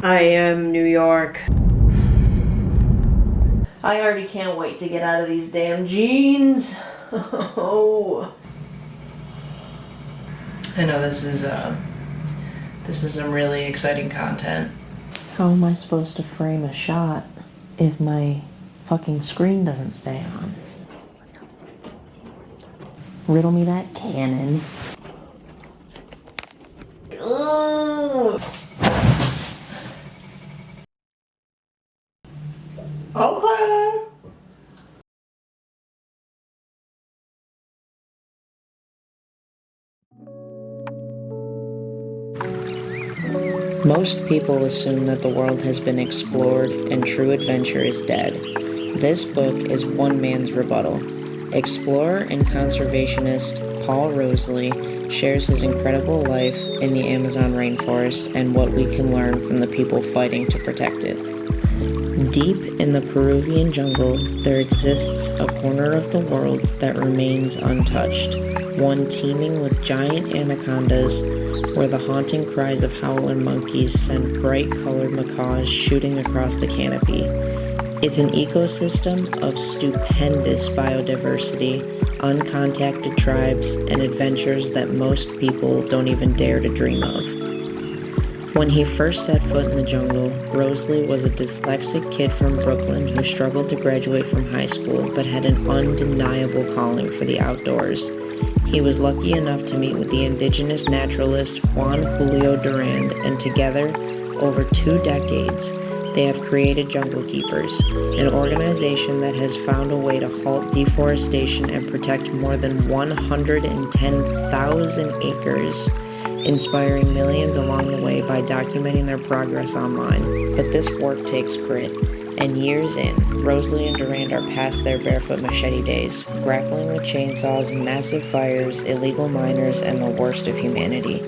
I am New York. I already can't wait to get out of these damn jeans. Oh. I know this is some really exciting content. How am I supposed to frame a shot if my fucking screen doesn't stay on? Riddle me that, Canon. Ugh. Okay. Most people assume that the world has been explored and true adventure is dead. This book is one man's rebuttal. Explorer and conservationist Paul Rosolie shares his incredible life in the Amazon rainforest and what we can learn from the people fighting to protect it. Deep in the Peruvian jungle, there exists a corner of the world that remains untouched, one teeming with giant anacondas, where the haunting cries of howler monkeys send bright-colored macaws shooting across the canopy. It's an ecosystem of stupendous biodiversity, uncontacted tribes, and adventures that most people don't even dare to dream of. When he first set foot in the jungle, Rosolie was a dyslexic kid from Brooklyn who struggled to graduate from high school but had an undeniable calling for the outdoors. He was lucky enough to meet with the indigenous naturalist Juan Julio Durand, and together, over 2 decades, they have created Jungle Keepers, an organization that has found a way to halt deforestation and protect more than 110,000 acres, inspiring millions along the way by documenting their progress online. But this work takes grit, and years in, Rosolie and Durand are past their barefoot machete days, grappling with chainsaws, massive fires, illegal miners, and the worst of humanity.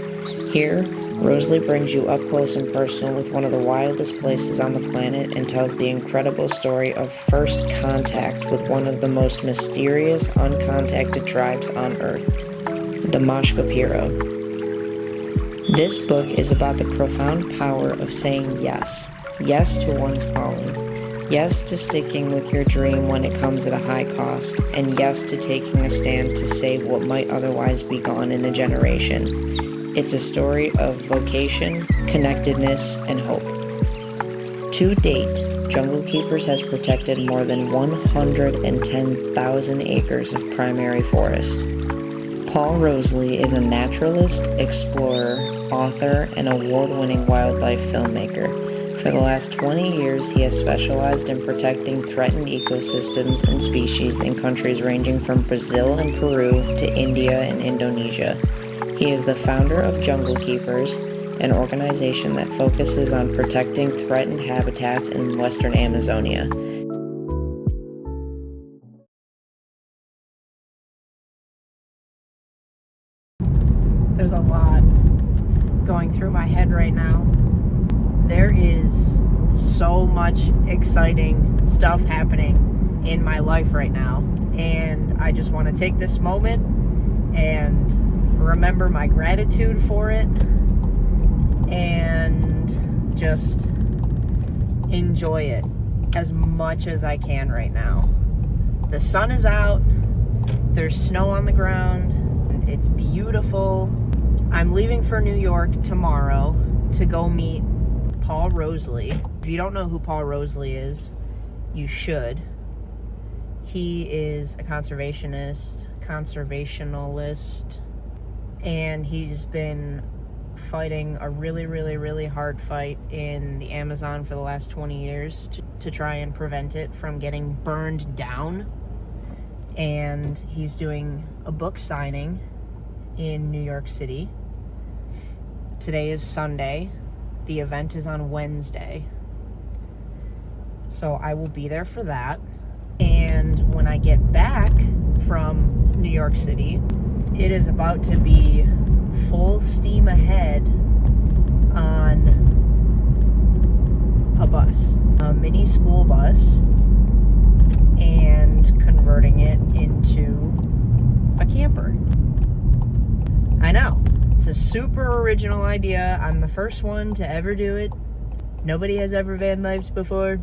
Here, Rosolie brings you up close and personal with one of the wildest places on the planet and tells the incredible story of first contact with one of the most mysterious, uncontacted tribes on Earth, the Mashkapiro. This book is about the profound power of saying yes. Yes to one's calling. Yes to sticking with your dream when it comes at a high cost. And yes to taking a stand to save what might otherwise be gone in a generation. It's a story of vocation, connectedness, and hope. To date, Jungle Keepers has protected more than 110,000 acres of primary forest. Paul Rosolie is a naturalist, explorer, author, and award-winning wildlife filmmaker. For the last 20 years, he has specialized in protecting threatened ecosystems and species in countries ranging from Brazil and Peru to India and Indonesia. He is the founder of Jungle Keepers, an organization that focuses on protecting threatened habitats in western Amazonia. There's a lot going through my head right now. There is so much exciting stuff happening in my life right now, and I just want to take this moment and remember my gratitude for it and just enjoy it as much as I can right now. The sun is out, there's snow on the ground, it's beautiful. I'm leaving for New York tomorrow to go meet Paul Rosolie. If you don't know who Paul Rosolie is, you should. He is a conservationalist, and he's been fighting a really, really, really hard fight in the Amazon for the last 20 years to try and prevent it from getting burned down. And he's doing a book signing in New York City. Today is Sunday. The event is on Wednesday. So I will be there for that. And when I get back from New York City, it is about to be full steam ahead on a bus, a mini school bus, and converting it into a camper. I know, It's a super original idea. I'm the first one to ever do it. Nobody has ever van lifed before.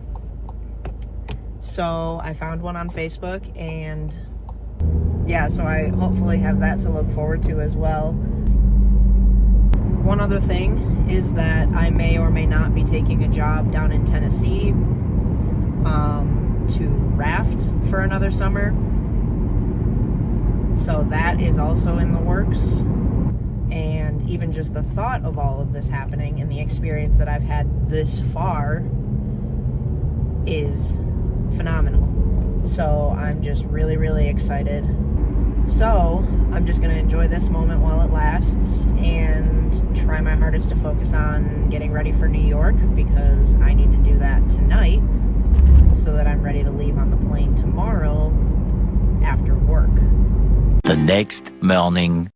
So I found one on Facebook, and yeah, so I hopefully have that to look forward to as well. One other thing is that I may or may not be taking a job down in Tennessee to raft for another summer. So that is also in the works. And even just the thought of all of this happening and the experience that I've had this far is phenomenal. So I'm just really, really excited. So I'm just going to enjoy this moment while it lasts and try my hardest to focus on getting ready for New York, because I need to do that tonight so that I'm ready to leave on the plane tomorrow after work. The next morning.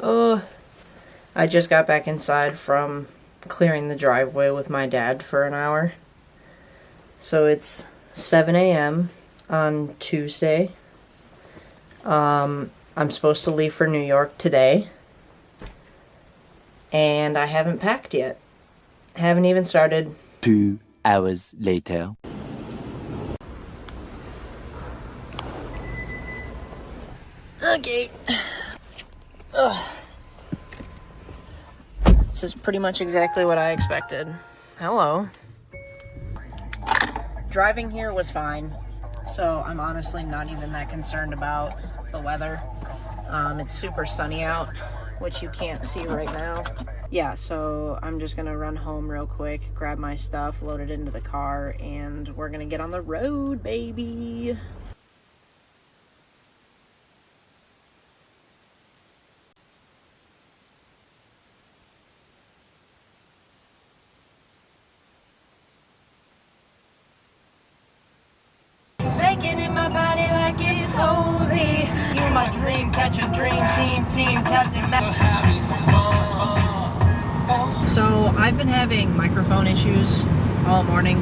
Oh, I just got back inside from clearing the driveway with my dad for an hour. So it's 7 a.m. on Tuesday. I'm supposed to leave for New York today. And I haven't packed yet. Haven't even started. 2 hours later. Okay. Ugh. This is pretty much exactly what I expected. Hello. Driving here was fine, so I'm honestly not even that concerned about the weather. It's super sunny out, which you can't see right now. Yeah, so I'm just gonna run home real quick, grab my stuff, load it into the car, and we're gonna get on the road, baby. Taking in my body like it's holy. You're my dream catcher, dream team captain. So I've been having microphone issues all morning,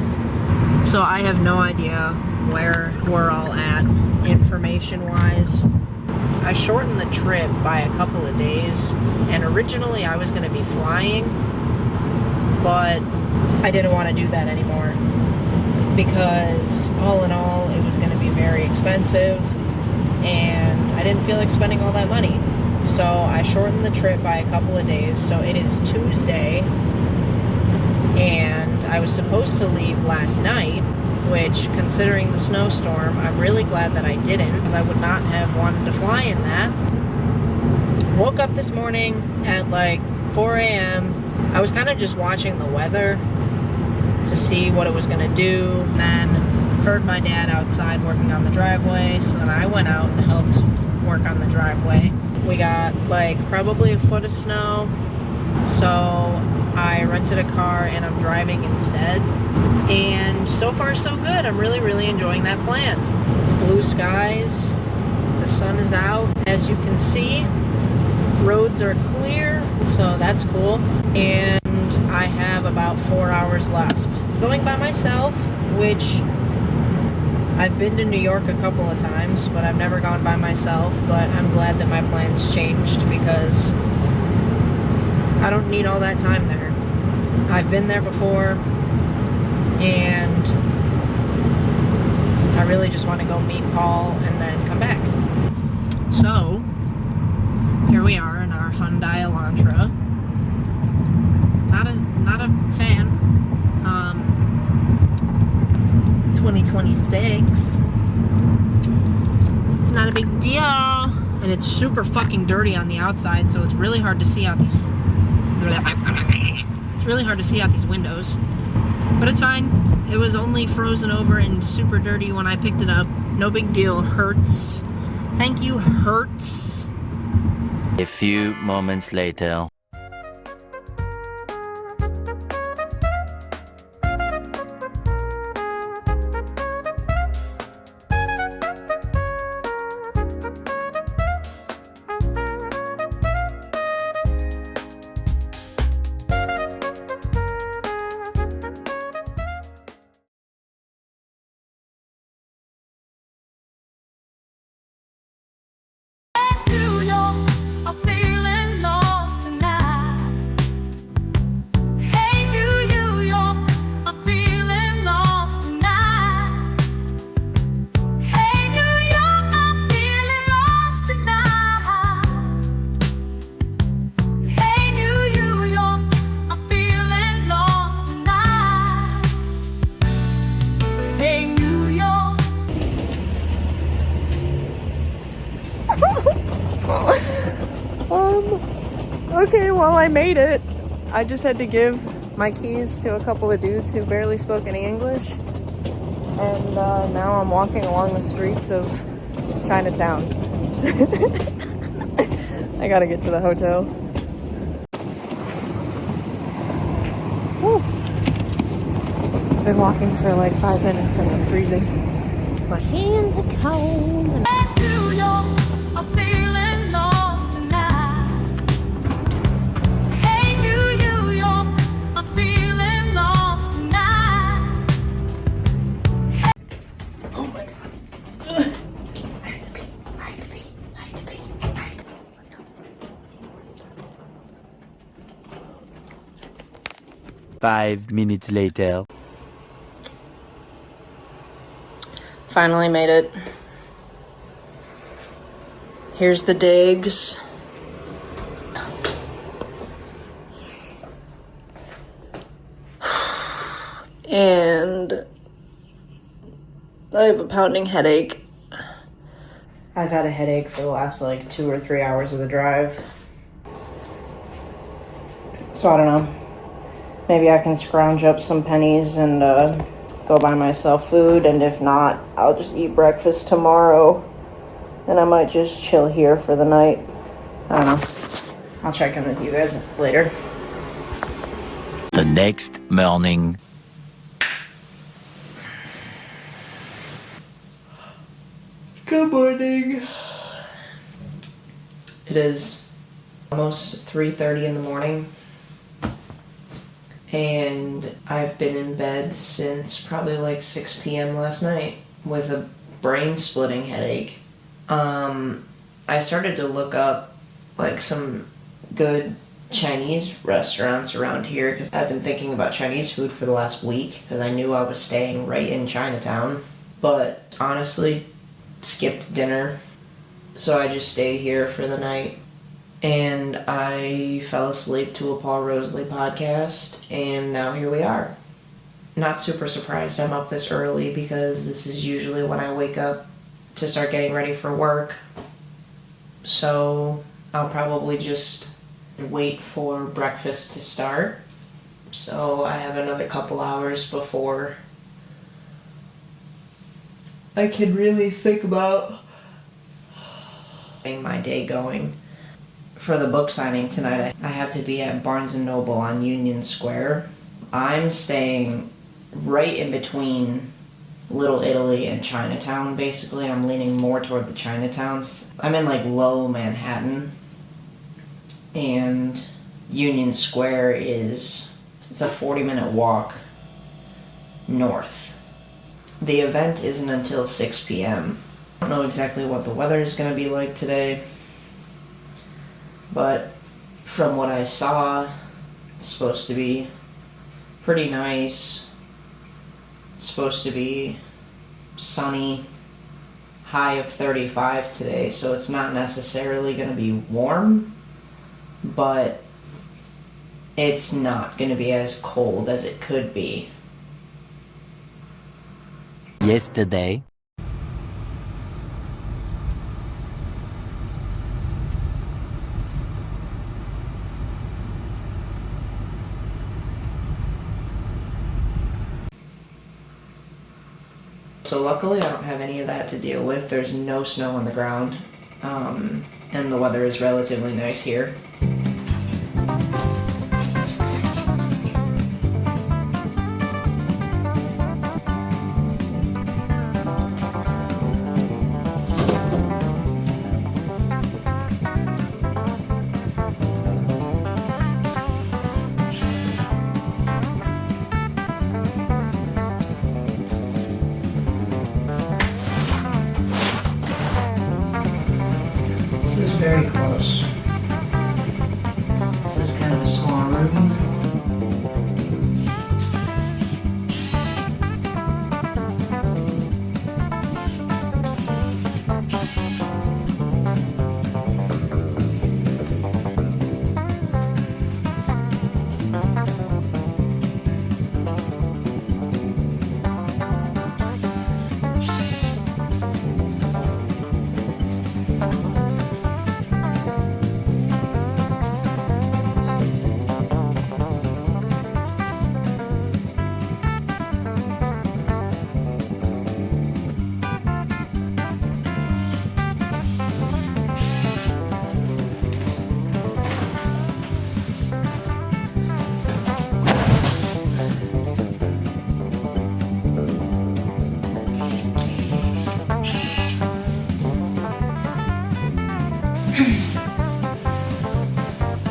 so I have no idea where we're all at information-wise. I shortened the trip by a couple of days, and originally I was going to be flying, but I didn't want to do that anymore, because all in all it was going to be very expensive and I didn't feel like spending all that money. So I shortened the trip by a couple of days. So it is Tuesday and I was supposed to leave last night, which, considering the snowstorm, I'm really glad that I didn't, because I would not have wanted to fly in that. Woke up this morning at like 4 a.m. I was kind of just watching the weather to see what it was going to do. Then heard my dad outside working on the driveway, so then I went out and helped work on the driveway. We got like probably a foot of snow, so I rented a car and I'm driving instead. And so far so good. I'm really, really enjoying that plan. Blue skies, the sun is out, as you can see. Roads are clear, so that's cool. And I have about 4 hours left. Going by myself, which I've been to New York a couple of times, but I've never gone by myself. But I'm glad that my plans changed, because I don't need all that time there. I've been there before, and I really just want to go meet Paul and then come back. So here we are in our Hyundai Elantra. Not a fan. 2026. It's not a big deal. And it's super fucking dirty on the outside, so it's really hard to see out these. It's really hard to see out these windows. But it's fine. It was only frozen over and super dirty when I picked it up. No big deal. Hertz. Thank you, Hertz. A few moments later. Okay, well, I made it. I just had to give my keys to a couple of dudes who barely spoke any English. And now I'm walking along the streets of Chinatown. I gotta get to the hotel. Woo. I've been walking for like 5 minutes and I'm freezing. My hands are cold. New York, I'm feeling lost tonight. Hey, New York, I'm feeling lost tonight. Oh my god. I have to pee. I have to pee. I have to pee. I have to pee. 5 minutes later. Finally made it. Here's the digs. And I have a pounding headache. I've had a headache for the last like 2 or 3 hours of the drive. So I don't know. Maybe I can scrounge up some pennies and go buy myself food. And if not, I'll just eat breakfast tomorrow. And I might just chill here for the night. I don't know. I'll check in with you guys later. The next morning. Good morning. It is almost 3:30 in the morning. And I've been in bed since probably like 6 p.m. last night with a brain-splitting headache. I started to look up like some good Chinese restaurants around here because I've been thinking about Chinese food for the last week because I knew I was staying right in Chinatown. But honestly, skipped dinner, so I just stayed here for the night. And I fell asleep to a Paul Rosolie podcast, and now here we are. Not super surprised I'm up this early because this is usually when I wake up to start getting ready for work. So I'll probably just wait for breakfast to start. So I have another couple hours before I can really think about getting my day going. For the book signing tonight, I have to be at Barnes & Noble on Union Square. I'm staying right in between Little Italy and Chinatown, basically. I'm leaning more toward the Chinatowns. I'm in like low Manhattan, and Union Square it's a 40-minute walk north. The event isn't until 6 p.m. I don't know exactly what the weather is going to be like today. But from what I saw, it's supposed to be pretty nice. It's supposed to be sunny, high of 35 today, so it's not necessarily going to be warm, but it's not going to be as cold as it could be. Yesterday. So luckily I don't have any of that to deal with. There's no snow on the ground, and the weather is relatively nice here. This is very close. This is kind of a small room.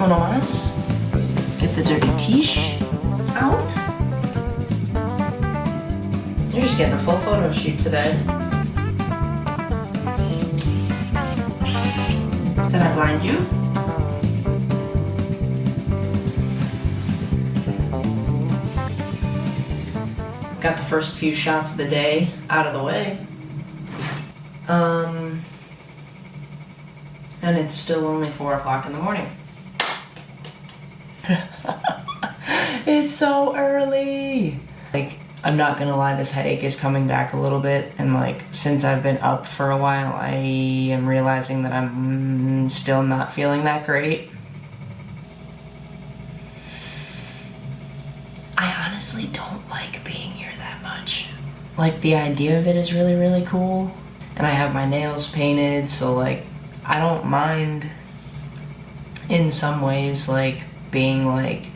Unoas. Get the dirty tish out. You're just getting a full photo shoot today. Did I blind you? Got the first few shots of the day out of the way. And it's still only 4 o'clock in the morning. It's so early! Like, I'm not gonna lie, this headache is coming back a little bit, and like, since I've been up for a while, I am realizing that I'm still not feeling that great. I honestly don't like being here that much. Like, the idea of it is really, really cool, and I have my nails painted, so like, I don't mind in some ways, like, being like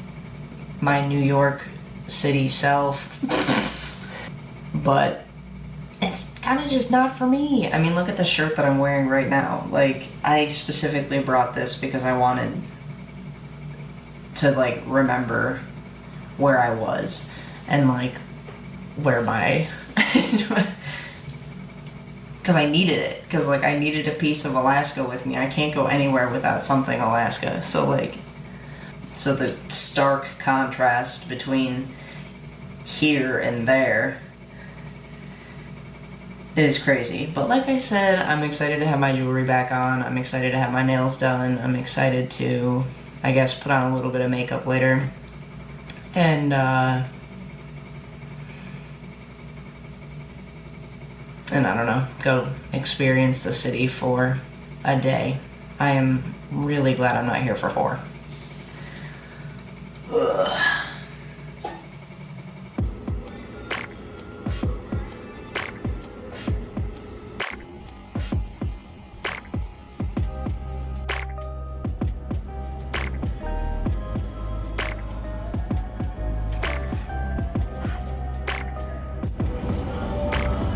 my New York City self. But it's kind of just not for me. I mean, look at the shirt that I'm wearing right now. Like, I specifically brought this because I wanted to, like, remember where I was and, like, where my... Because I needed it. Because, like, I needed a piece of Alaska with me. I can't go anywhere without something Alaska. So, like... So the stark contrast between here and there is crazy. But like I said, I'm excited to have my jewelry back on. I'm excited to have my nails done. I'm excited to, I guess, put on a little bit of makeup later. And I don't know, go experience the city for a day. I am really glad I'm not here for 4. Ugh.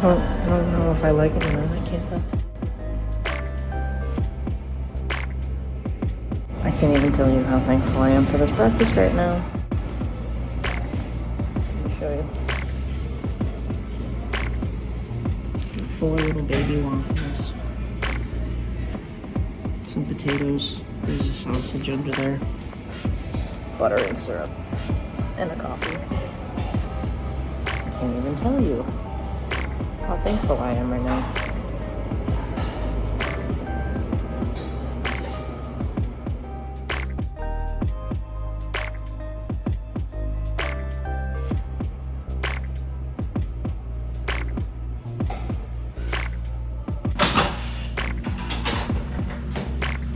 I don't know if I like it or not. I can't tell. I can't even tell you how thankful I am for this breakfast right now. Let me show you. 4 little baby waffles. Some potatoes. There's a sausage under there. Butter and syrup. And a coffee. I can't even tell you how thankful I am right now.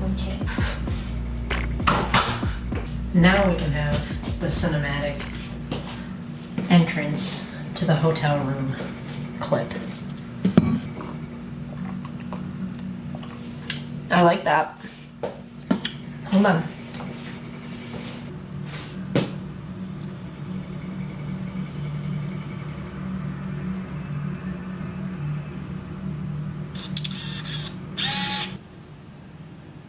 Okay. Now we can have the cinematic entrance to the hotel room clip. I like that. Hold on.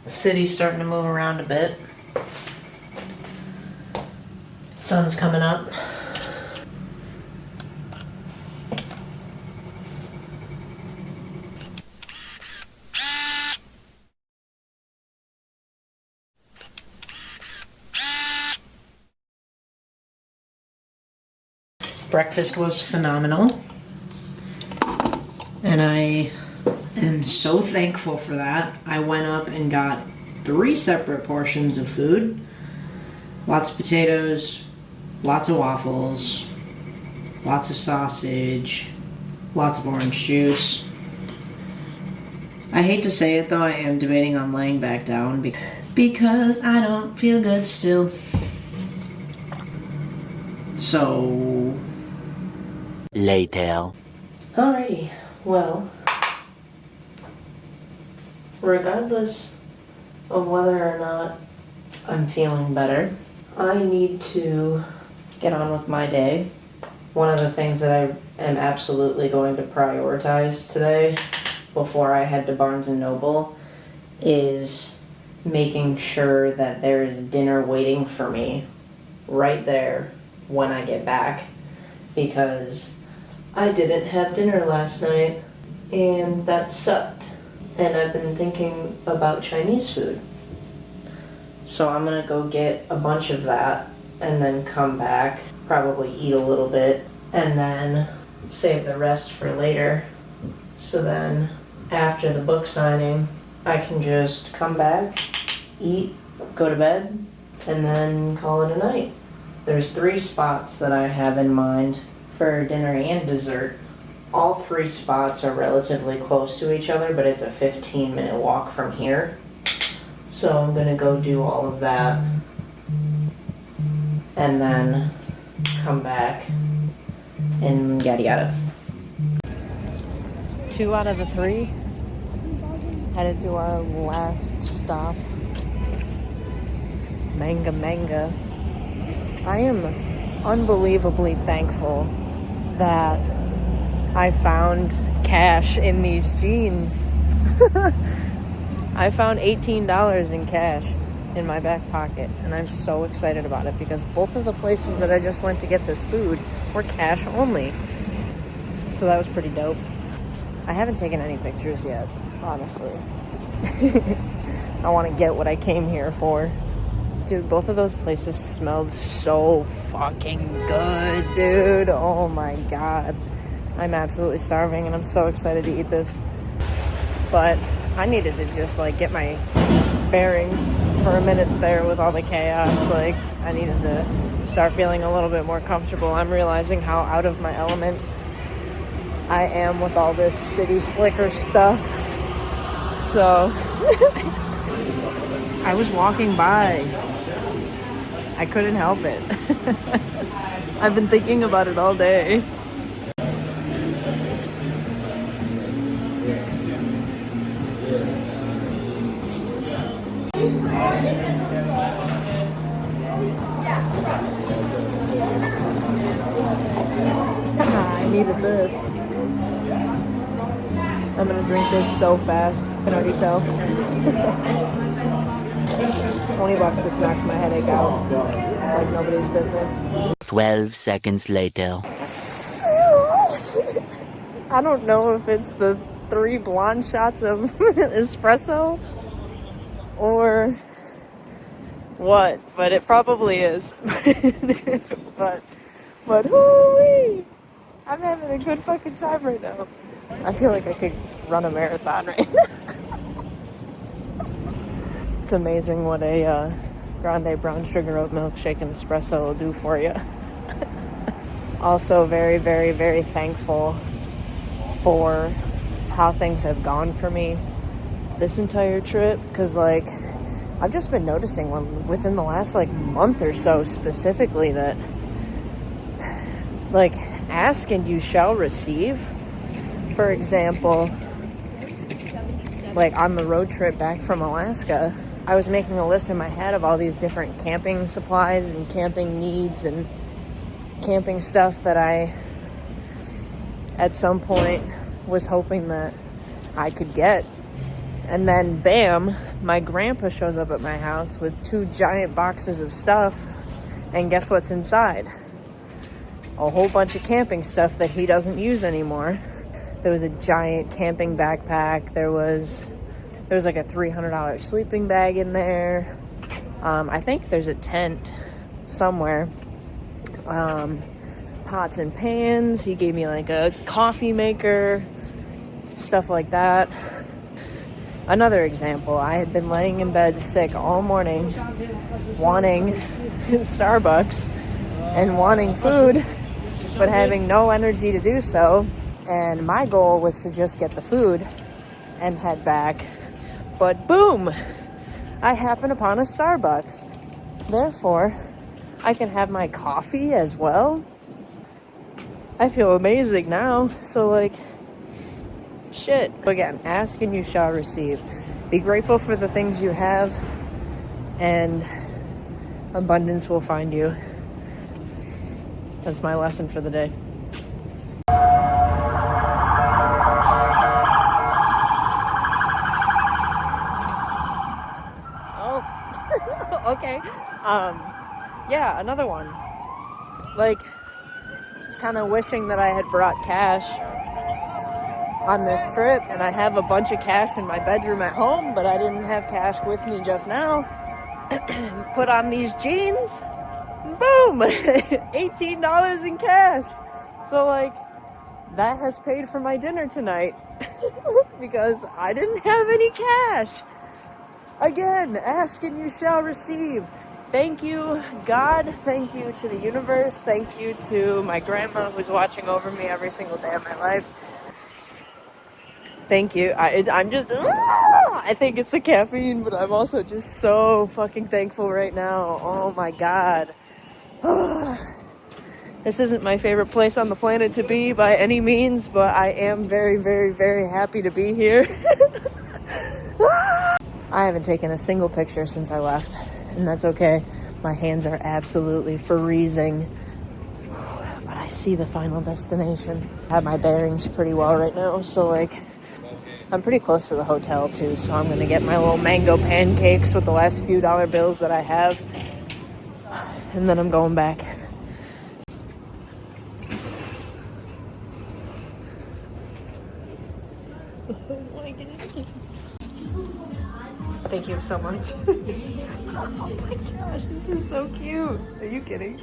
The city's starting to move around a bit. Sun's coming up. Breakfast was phenomenal, and I am so thankful for that. I went up and got 3 separate portions of food. Lots of potatoes, lots of waffles, lots of sausage, lots of orange juice. I hate to say it though, I am debating on laying back down because I don't feel good still. So... Later. Alrighty, well, regardless of whether or not I'm feeling better, I need to get on with my day. One of the things that I am absolutely going to prioritize today before I head to Barnes & Noble is making sure that there is dinner waiting for me right there when I get back, because I didn't have dinner last night and that sucked, and I've been thinking about Chinese food. So I'm gonna go get a bunch of that and then come back, probably eat a little bit, and then save the rest for later. So then after the book signing, I can just come back, eat, go to bed, and then call it a night. There's 3 spots that I have in mind for dinner and dessert. All 3 spots are relatively close to each other, but it's a 15-minute walk from here. So I'm gonna go do all of that and then come back and yada yada. 2 out of the 3 headed to our last stop. Manga. I am unbelievably thankful that I found cash in these jeans. I found $18 in cash in my back pocket, and I'm so excited about it because both of the places that I just went to get this food were cash only. So that was pretty dope. I haven't taken any pictures yet, honestly. I want to get what I came here for. Dude, both of those places smelled so fucking good, dude. Oh my god. I'm absolutely starving and I'm so excited to eat this. But I needed to just like get my bearings for a minute there with all the chaos. Like, I needed to start feeling a little bit more comfortable. I'm realizing how out of my element I am with all this city slicker stuff. So I was walking by. I couldn't help it. I've been thinking about it all day. I needed this. I'm gonna drink this so fast. I can already tell. $20, this knocks my headache out like nobody's business. 12 seconds later. I don't know if it's the 3 blonde shots of espresso or what, but it probably is. but hoo-wee! I'm having a good fucking time right now. I feel like I could run a marathon right now. It's amazing what a grande brown sugar oat milkshake and espresso will do for you. Also very, very, very thankful for how things have gone for me this entire trip, because like I've just been noticing within the last like month or so specifically that like ask and you shall receive. For example, like on the road trip back from Alaska, I was making a list in my head of all these different camping supplies and camping needs and camping stuff that I at some point was hoping that I could get. And then bam, my grandpa shows up at my house with 2 giant boxes of stuff, and guess what's inside? A whole bunch of camping stuff that he doesn't use anymore. There was a giant camping backpack. There was like a $300 sleeping bag in there. I think there's a tent somewhere. Pots and pans. He gave me like a coffee maker, stuff like that. Another example, I had been laying in bed sick all morning, wanting Starbucks and wanting food, but having no energy to do so. And my goal was to just get the food and head back. But boom, I happen upon a Starbucks. Therefore, I can have my coffee as well. I feel amazing now. So like, shit. Again, ask and you shall receive. Be grateful for the things you have, and abundance will find you. That's my lesson for the day. Okay. Yeah, another one. Like, just kind of wishing that I had brought cash on this trip, and I have a bunch of cash in my bedroom at home, but I didn't have cash with me just now. Put on these jeans, boom, $18 in cash. So like, that has paid for my dinner tonight because I didn't have any cash. Again, ask and you shall receive. Thank you, God. Thank you to the universe. Thank you to my grandma who's watching over me every single day of my life. Thank you. I'm just, I think it's the caffeine, but I'm also just so fucking thankful right now. Oh my God. This isn't my favorite place on the planet to be by any means, but I am very, very, very happy to be here. I haven't taken a single picture since I left, and that's okay. My hands are absolutely freezing, but I see the final destination. I have my bearings pretty well right now, so like, I'm pretty close to the hotel too, so I'm gonna get my little mango pancakes with the last few dollar bills that I have, and then I'm going back. Thank you so much. Oh my gosh, this is so cute. Are you kidding?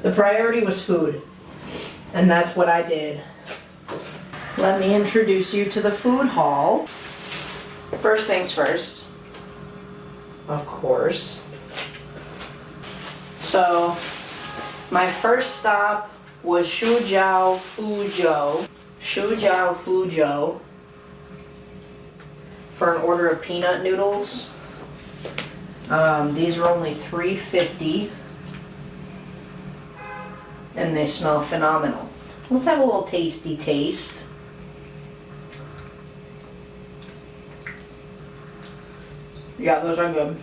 The priority was food, and that's what I did. Let me introduce you to the food hall. First things first, of course. So, my first stop was Shuzhou Fuzhou for an order of peanut noodles. These were only $3.50. And they smell phenomenal. Let's have a little tasty taste. Yeah, those are good.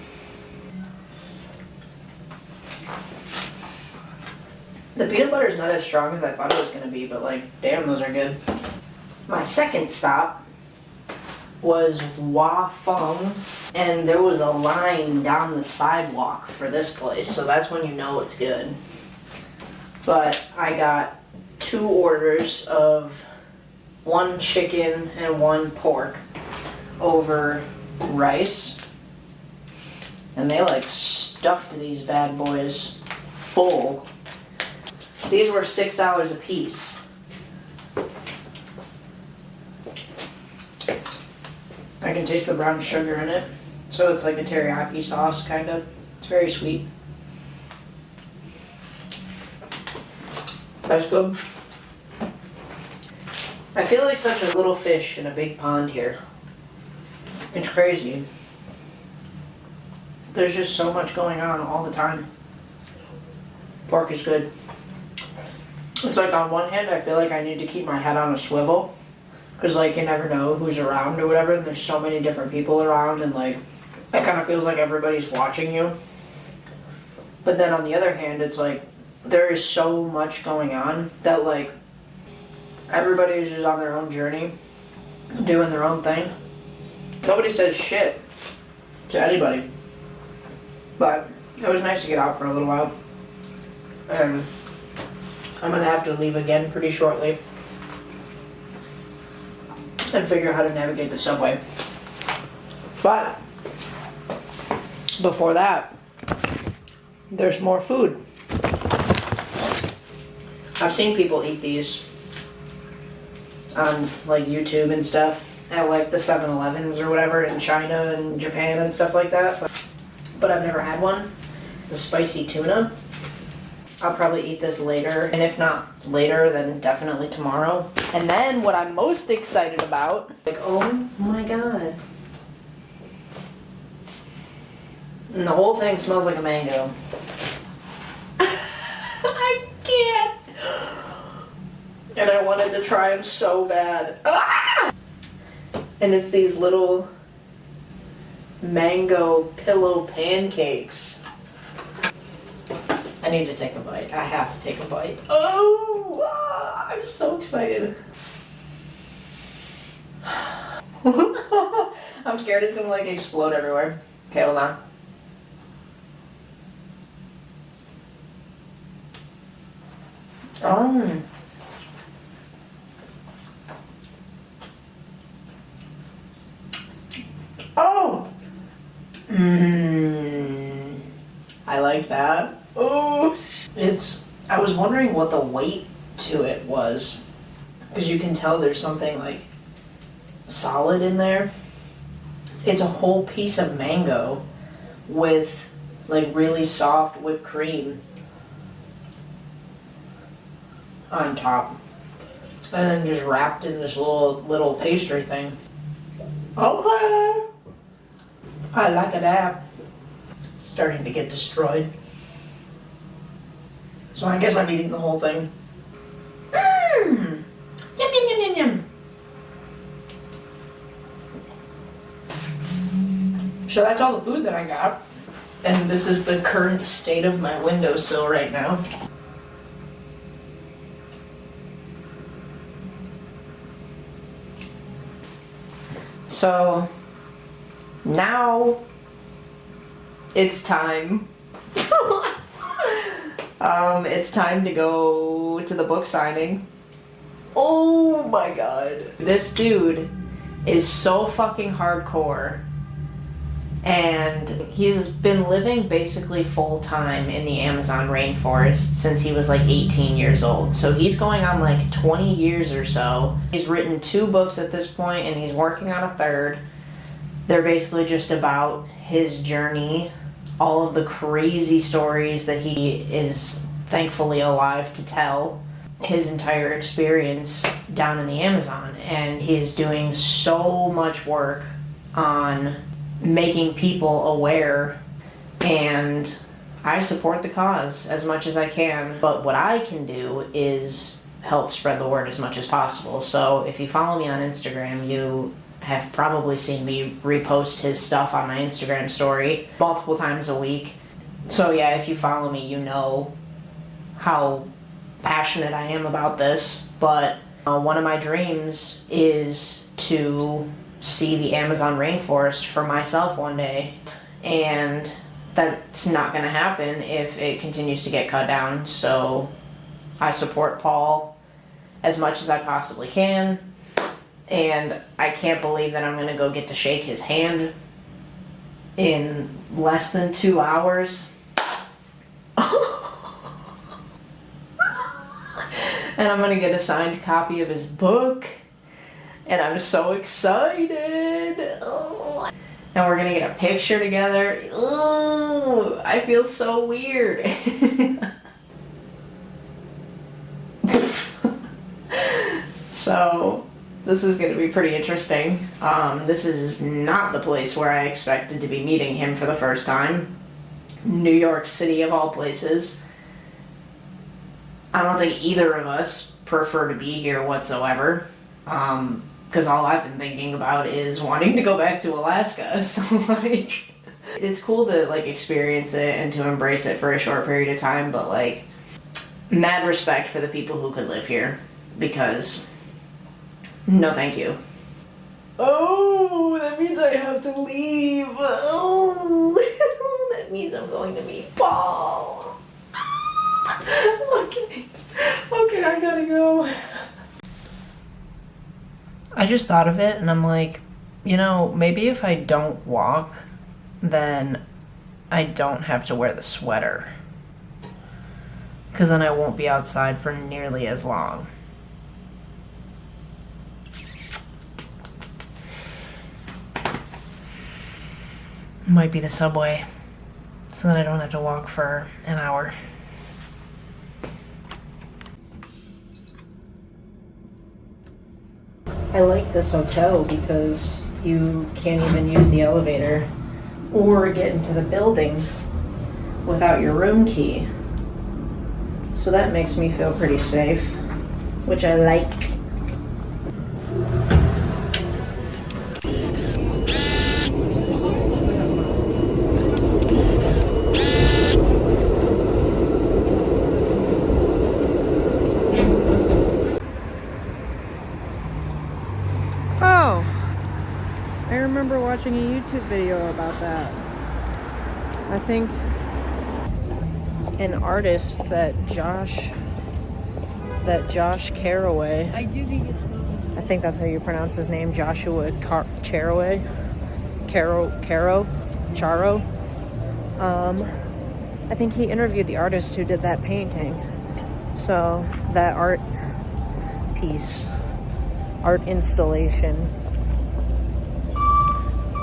The peanut butter is not as strong as I thought it was going to be, but like, damn, those are good. My second stop was Wafeng, and there was a line down the sidewalk for this place, so that's when you know it's good. But I got 2 orders of 1 chicken and 1 pork over rice. And they like stuffed these bad boys full. These were $6 a piece. I can taste the brown sugar in it. So it's like a teriyaki sauce, kind of. It's very sweet. That's good. I feel like such a little fish in a big pond here. It's crazy. There's just so much going on all the time. Pork is good. It's like on one hand, I feel like I need to keep my head on a swivel. Because like you never know who's around or whatever. And there's so many different people around and like it kind of feels like everybody's watching you. But then on the other hand, it's like there is so much going on that like everybody is just on their own journey, doing their own thing. Nobody says shit to anybody. But it was nice to get out for a little while. And I'm gonna have to leave again pretty shortly and figure out how to navigate the subway. But before that, there's more food. I've seen people eat these on like YouTube and stuff at like the 7-Elevens or whatever in China and Japan and stuff like that. But I've never had one. It's a spicy tuna. I'll probably eat this later, and if not later, then definitely tomorrow. And then what I'm most excited about, like, oh my god. And the whole thing smells like a mango. I can't. And I wanted to try them so bad. Ah! And it's these little mango pillow pancakes. I need to take a bite. I have to take a bite. Oh, I'm so excited. I'm scared it's gonna like explode everywhere. Okay, hold on. Oh. Oh. I like that. Oh. I was wondering what the weight to it was. Because you can tell there's something like solid in there. It's a whole piece of mango with like really soft whipped cream on top. And then just wrapped in this little pastry thing. Okay. I like it that. It's starting to get destroyed. So I guess I'm eating the whole thing. Yum, yum, yum, yum, yum. So that's all the food that I got. And this is the current state of my windowsill right now. So now it's time. It's time to go to the book signing. Oh my god. This dude is so fucking hardcore. And he's been living basically full time in the Amazon rainforest since he was like 18 years old. So he's going on like 20 years or so. He's written 2 books at this point and he's working on a 3rd. They're basically just about his journey, all of the crazy stories that he is thankfully alive to tell, his entire experience down in the Amazon. And he's doing so much work on making people aware, and I support the cause as much as I can, but what I can do is help spread the word as much as possible. So if you follow me on Instagram, you have probably seen me repost his stuff on my Instagram story multiple times a week. So yeah, if you follow me, you know how passionate I am about this. But one of my dreams is to see the Amazon rainforest for myself one day, and that's not going to happen if it continues to get cut down. So I support Paul as much as I possibly can, and I can't believe that I'm going to go get to shake his hand in less than 2 hours. And I'm going to get a signed copy of his book. And I'm so excited. Ugh. And we're gonna get a picture together. Ugh, I feel so weird. So this is gonna be pretty interesting. This is not the place where I expected to be meeting him for the first time. New York City of all places. I don't think either of us prefer to be here whatsoever. Because all I've been thinking about is wanting to go back to Alaska. So, like, it's cool to, like, experience it and to embrace it for a short period of time, but, like, mad respect for the people who could live here, because no thank you. Oh, that means I have to leave. Oh, that means I'm going to meet Paul. Okay, I gotta go. I just thought of it and I'm like, you know, maybe if I don't walk, then I don't have to wear the sweater. Because then I won't be outside for nearly as long. Might be the subway. So then I don't have to walk for an hour. I like this hotel because you can't even use the elevator or get into the building without your room key. So that makes me feel pretty safe, which I like. watching a YouTube video about that. I think an artist that Josh Caraway. I do think it's. I think that's how you pronounce his name, Joshua Caraway. Charo. I think he interviewed the artist who did that painting. So that art installation.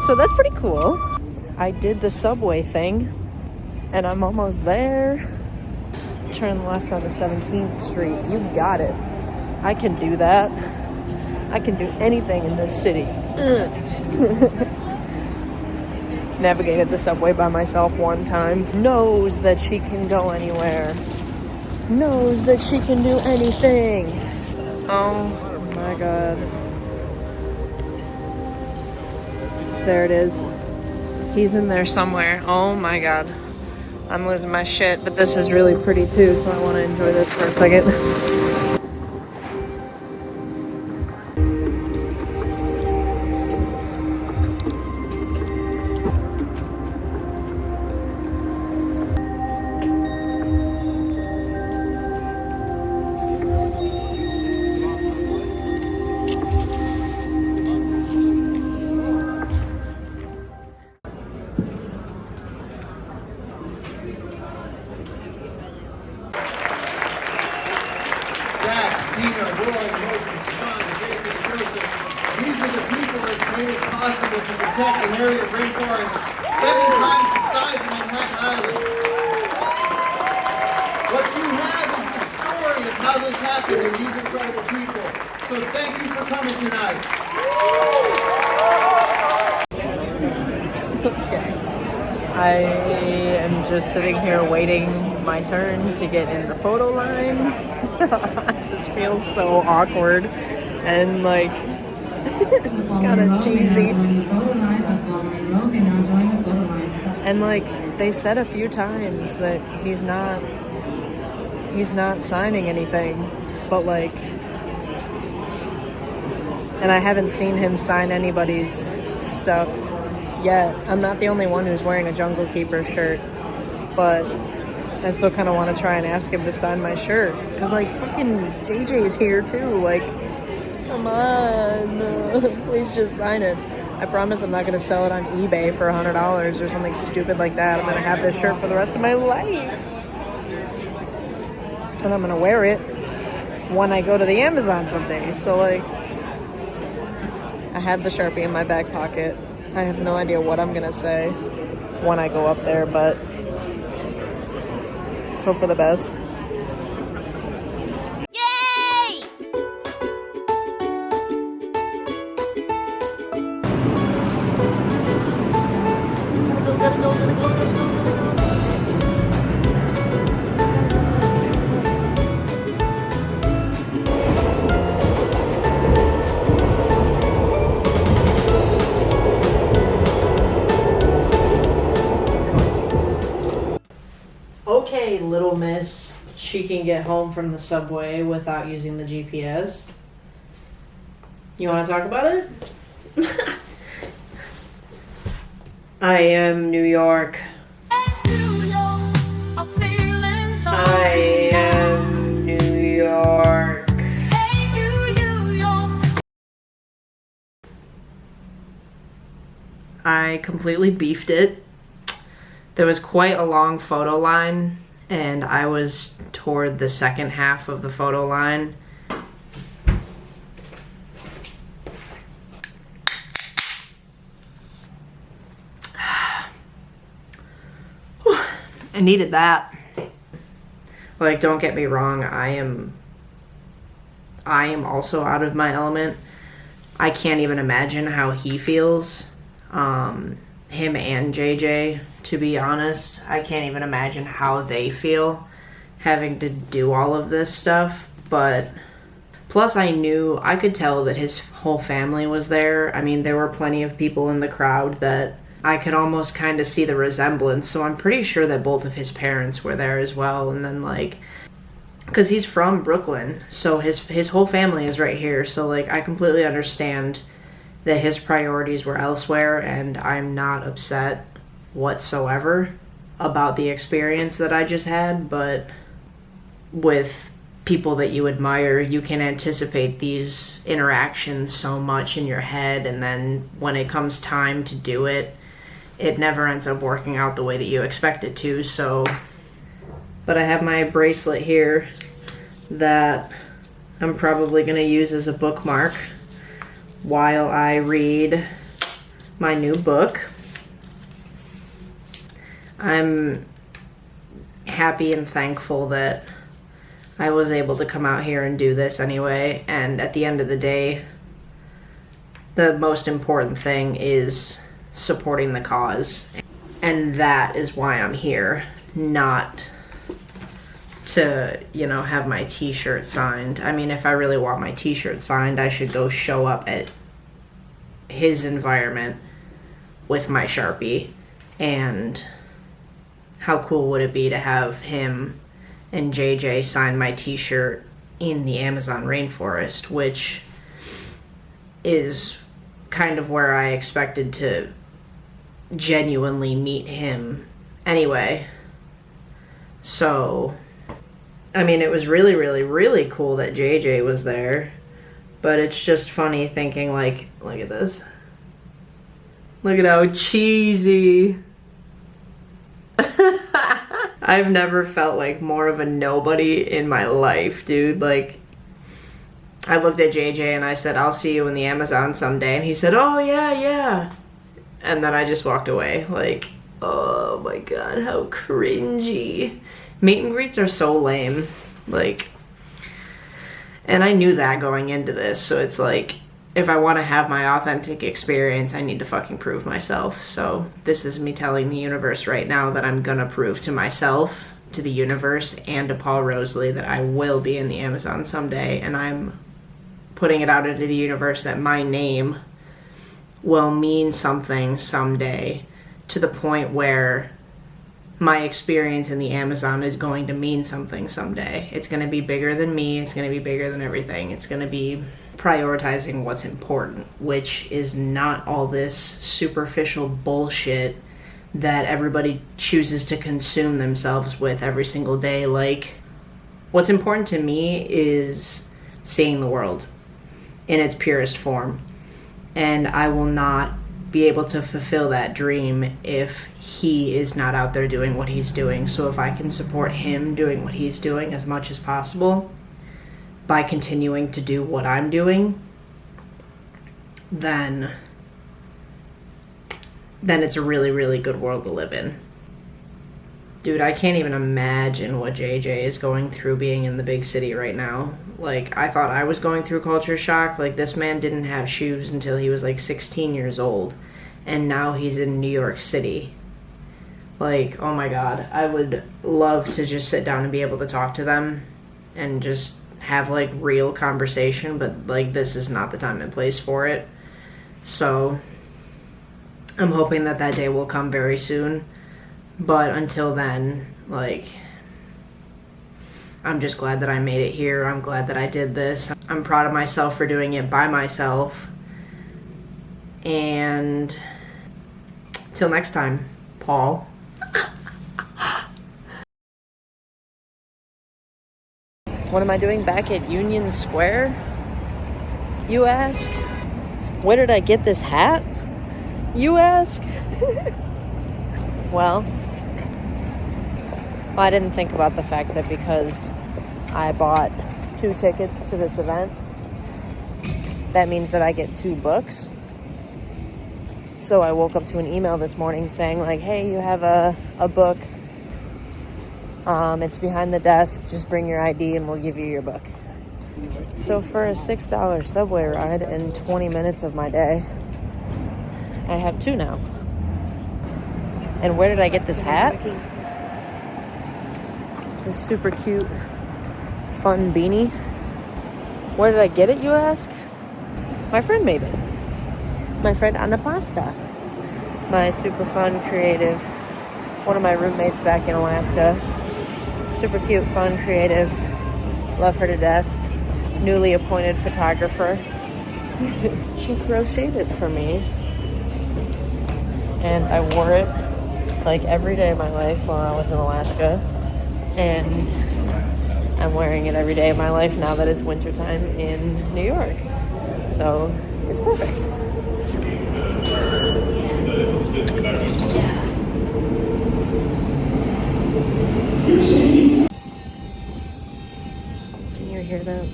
So that's pretty cool. I did the subway thing and I'm almost there. Turn left on the 17th Street. You got it. I can do that. I can do anything in this city. Navigated the subway by myself one time. Knows that she can go anywhere. Knows that she can do anything. Oh my god. There it is. He's in there somewhere. Oh my god. I'm losing my shit, but this is really pretty too, so I want to enjoy this for a second. Dina, Roy, Moses, Devon, JJ, Joseph. These are the people that's made it possible to protect an area of rainforest 7 times the size of Manhattan Island. What you have is the story of how this happened and these incredible people. So thank you for coming tonight. Okay. I am just sitting here waiting my turn to get in the photo line. This feels so awkward and like kind of cheesy. And like they said a few times that he's not signing anything, but like, and I haven't seen him sign anybody's stuff yet. I'm not the only one who's wearing a Jungle Keeper shirt, but I still kind of want to try and ask him to sign my shirt. Because, like, fucking JJ's here, too. Like, come on. Please just sign it. I promise I'm not going to sell it on eBay for $100 or something stupid like that. I'm going to have this shirt for the rest of my life. And I'm going to wear it when I go to the Amazon someday. So, like, I had the Sharpie in my back pocket. I have no idea what I'm going to say when I go up there, but let's hope for the best. Yay! Gotta go. Okay, little miss. She can get home from the subway without using the GPS. You want to talk about it? I am New York. I am New York. I completely beefed it. There was quite a long photo line, and I was toward the second half of the photo line. I needed that. Like, don't get me wrong, I am also out of my element. I can't even imagine how he feels. Him and JJ, to be honest. I can't even imagine how they feel having to do all of this stuff. But plus I could tell that his whole family was there. I mean, there were plenty of people in the crowd that I could almost kind of see the resemblance. So I'm pretty sure that both of his parents were there as well. And then, like, because he's from Brooklyn, so his whole family is right here. So, like, I completely understand that his priorities were elsewhere, and I'm not upset whatsoever about the experience that I just had. But with people that you admire, you can anticipate these interactions so much in your head, and then when it comes time to do it, it never ends up working out the way that you expect it to. So, but I have my bracelet here that I'm probably going to use as a bookmark while I read my new book. I'm happy and thankful that I was able to come out here and do this anyway, and at the end of the day, the most important thing is supporting the cause, and that is why I'm here, not to, you know, have my t-shirt signed. I mean, if I really want my t-shirt signed, I should go show up at his environment with my Sharpie, and how cool would it be to have him and JJ signed my t-shirt in the Amazon rainforest, which is kind of where I expected to genuinely meet him anyway. So, I mean, it was really, really, really cool that JJ was there, but it's just funny thinking, like, look at this. Look at how cheesy. I've never felt like more of a nobody in my life, dude. Like, I looked at JJ and I said, I'll see you in the Amazon someday. And he said, oh, yeah, yeah. And then I just walked away. Like, oh my God, how cringy. Meet and greets are so lame. Like, and I knew that going into this. So it's like, if I want to have my authentic experience, I need to fucking prove myself. So this is me telling the universe right now that I'm gonna prove to myself, to the universe, and to Paul Rosolie that I will be in the Amazon someday. And I'm putting it out into the universe that my name will mean something someday, to the point where my experience in the Amazon is going to mean something someday. It's going to be bigger than me. It's going to be bigger than everything. It's going to be prioritizing what's important, which is not all this superficial bullshit that everybody chooses to consume themselves with every single day. Like, what's important to me is seeing the world in its purest form. And I will not be able to fulfill that dream if he is not out there doing what he's doing. So if I can support him doing what he's doing as much as possible by continuing to do what I'm doing, then it's a really, really good world to live in. Dude, I can't even imagine what JJ is going through being in the big city right now. Like, I thought I was going through culture shock. Like, this man didn't have shoes until he was like 16 years old. And now he's in New York City. Like, oh my God. I would love to just sit down and be able to talk to them and just have like real conversation. But like, this is not the time and place for it. So I'm hoping that that day will come very soon. But until then, like, I'm just glad that I made it here. I'm glad that I did this. I'm proud of myself for doing it by myself. And till next time, Paul. What am I doing back at Union Square, you ask? Where did I get this hat, you ask? Well, I didn't think about the fact that because I bought 2 tickets to this event, that means that I get 2 books. So I woke up to an email this morning saying like, hey, you have a book. It's behind the desk. Just bring your ID and we'll give you your book. So for a $6 subway ride and 20 minutes of my day, I have 2 now. And where did I get this hat? This super cute, fun beanie. Where did I get it, you ask? My friend made it. My friend Anna Pasta. My super fun, creative, one of my roommates back in Alaska. Super cute, fun, creative. Love her to death. Newly appointed photographer. She crocheted it for me. And I wore it like every day of my life while I was in Alaska. And I'm wearing it every day of my life now that it's wintertime in New York. So it's perfect. Can you hear that?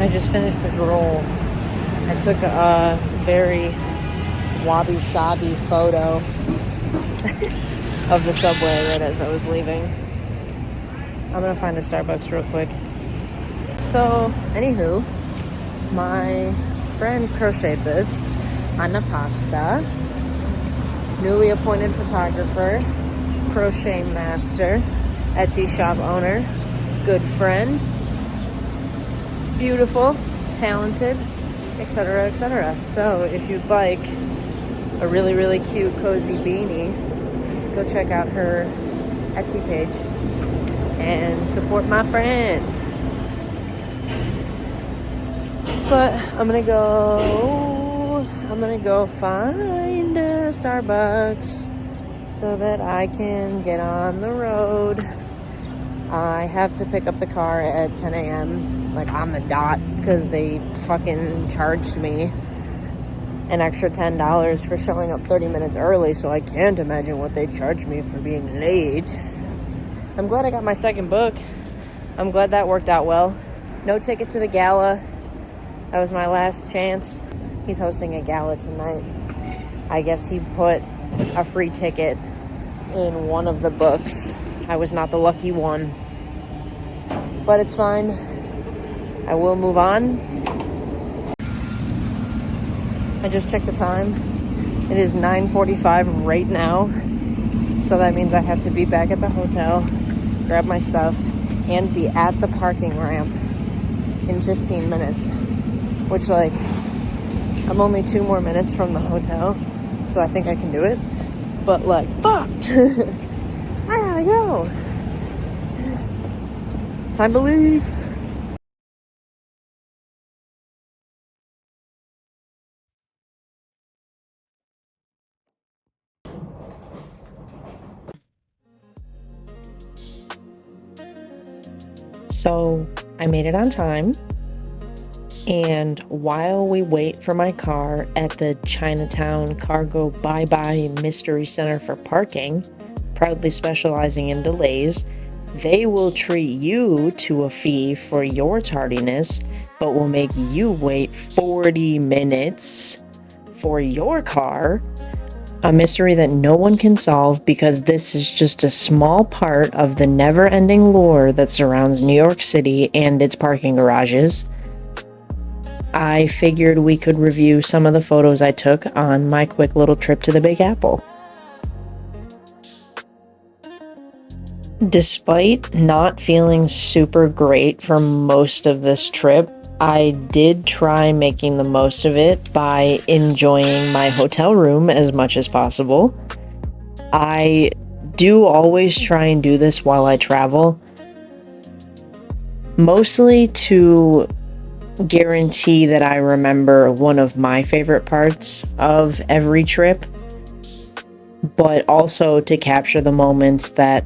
I just finished this roll. I took a very wabi-sabi photo of the subway right as I was leaving. I'm gonna find a Starbucks real quick. So, anywho, my friend crocheted this on a pasta. Newly appointed photographer, crochet master, Etsy shop owner, good friend, beautiful, talented, etc., etc. So if you'd like a really, really cute, cozy beanie, go check out her Etsy page and support my friend. But I'm gonna go find a Starbucks so that I can get on the road. I have to pick up the car at 10 a.m. like on the dot because they fucking charged me an extra $10 for showing up 30 minutes early, so I can't imagine what they charged me for being late. I'm glad I got my second book. I'm glad that worked out well. No ticket to the gala. That was my last chance. He's hosting a gala tonight. I guess he put a free ticket in one of the books. I was not the lucky one. But it's fine. I will move on. I just checked the time. It is 9:45 right now. So that means I have to be back at the hotel, grab my stuff, and be at the parking ramp in 15 minutes. Which, like, I'm only 2 more minutes from the hotel. So I think I can do it. But, like, fuck! I gotta go! Time to leave! So, I made it on time. And while we wait for my car at the Chinatown Cargo Bye-Bye Mystery Center for parking, proudly specializing in delays, they will treat you to a fee for your tardiness, but will make you wait 40 minutes for your car. A mystery that no one can solve because this is just a small part of the never-ending lore that surrounds New York City and its parking garages. I figured we could review some of the photos I took on my quick little trip to the Big Apple. Despite not feeling super great for most of this trip, I did try making the most of it by enjoying my hotel room as much as possible. I do always try and do this while I travel, mostly to guarantee that I remember one of my favorite parts of every trip, but also to capture the moments that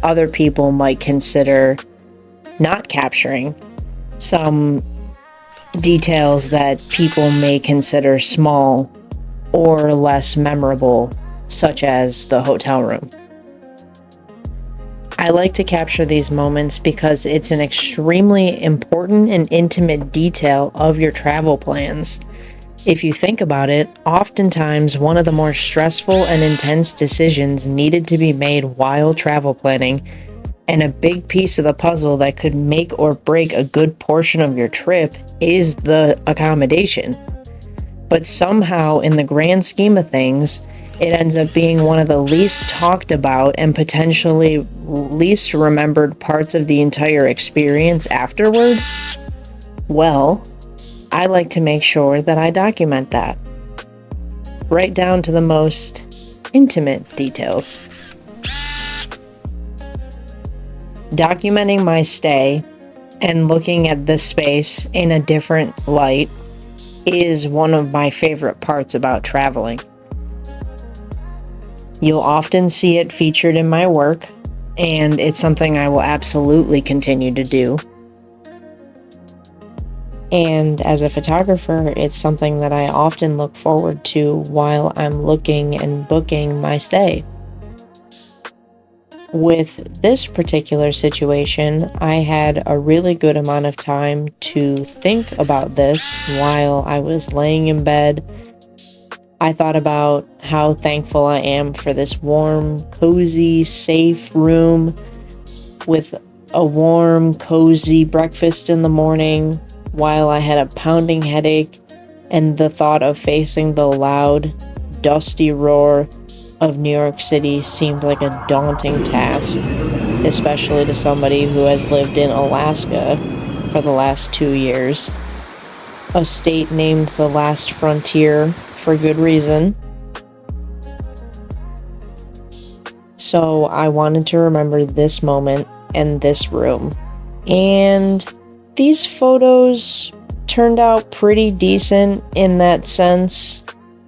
other people might consider not capturing, some details that people may consider small or less memorable, such as the hotel room. I like to capture these moments because it's an extremely important and intimate detail of your travel plans. If you think about it, oftentimes one of the more stressful and intense decisions needed to be made while travel planning, and a big piece of the puzzle that could make or break a good portion of your trip, is the accommodation. But somehow, in the grand scheme of things, it ends up being one of the least talked about and potentially least remembered parts of the entire experience afterward. Well, I like to make sure that I document that. Right down to the most intimate details. Documenting my stay and looking at this space in a different light is one of my favorite parts about traveling. You'll often see it featured in my work, and it's something I will absolutely continue to do. And as a photographer, it's something that I often look forward to while I'm looking and booking my stay. With this particular situation, I had a really good amount of time to think about this while I was laying in bed. I thought about how thankful I am for this warm, cozy, safe room with a warm, cozy breakfast in the morning while I had a pounding headache and the thought of facing the loud, dusty roar of New York City seemed like a daunting task, especially to somebody who has lived in Alaska for the last 2 years, a state named the last frontier for good reason. So I wanted to remember this moment and this room. And these photos turned out pretty decent in that sense,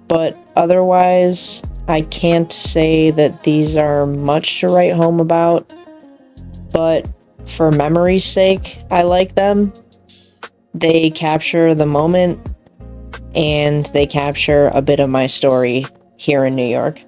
but otherwise, I can't say that these are much to write home about, but for memory's sake, I like them. They capture the moment, and they capture a bit of my story here in New York.